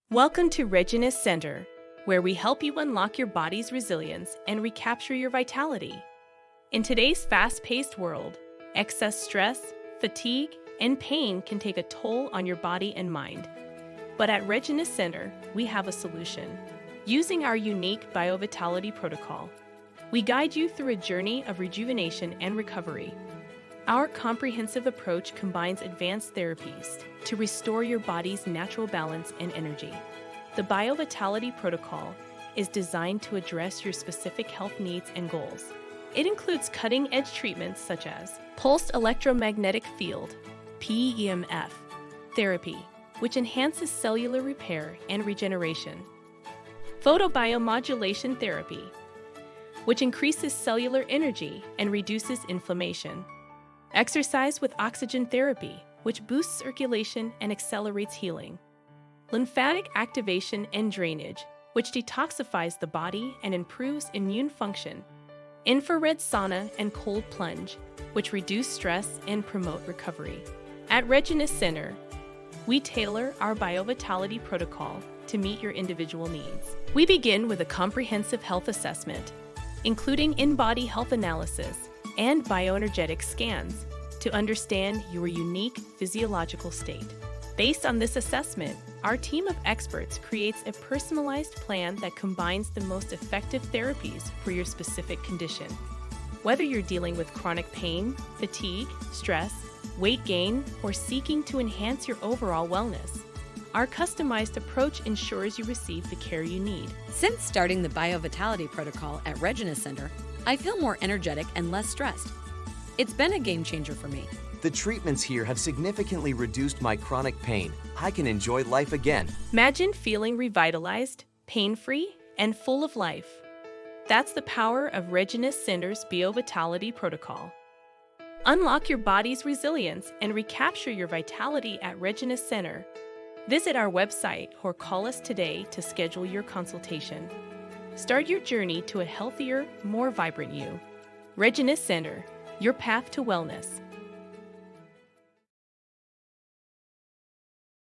Welcome to Regenus Center, where we help you unlock your body's resilience and recapture your vitality. In today's fast-paced world, excess stress, fatigue, and pain can take a toll on your body and mind. But at Regenus Center, we have a solution. Using our unique BioVitality protocol, we guide you through a journey of rejuvenation and recovery. Our comprehensive approach combines advanced therapies to restore your body's natural balance and energy. The BioVitality protocol is designed to address your specific health needs and goals. It includes cutting-edge treatments such as pulsed electromagnetic field (PEMF) therapy, which enhances cellular repair and regeneration, photobiomodulation therapy, which increases cellular energy and reduces inflammation, exercise with oxygen therapy, which boosts circulation and accelerates healing, lymphatic activation and drainage, which detoxifies the body and improves immune function, infrared sauna and cold plunge, which reduce stress and promote recovery. At Regenus Center, we tailor our BioVitality protocol to meet your individual needs. We begin with a comprehensive health assessment, including in-body health analysis and bioenergetic scans to understand your unique physiological state. Based on this assessment, our team of experts creates a personalized plan that combines the most effective therapies for your specific condition. Whether you're dealing with chronic pain, fatigue, stress, weight gain, or seeking to enhance your overall wellness, our customized approach ensures you receive the care you need. Since starting the BioVitality protocol at Regenus Center, I feel more energetic and less stressed. It's been a game changer for me. The treatments here have significantly reduced my chronic pain. I can enjoy life again. Imagine feeling revitalized, pain-free, and full of life. That's the power of Regenus Center's BioVitality protocol. Unlock your body's resilience and recapture your vitality at Regenus Center. Visit our website or call us today to schedule your consultation. Start your journey to a healthier, more vibrant you. Regenus Center, your path to wellness.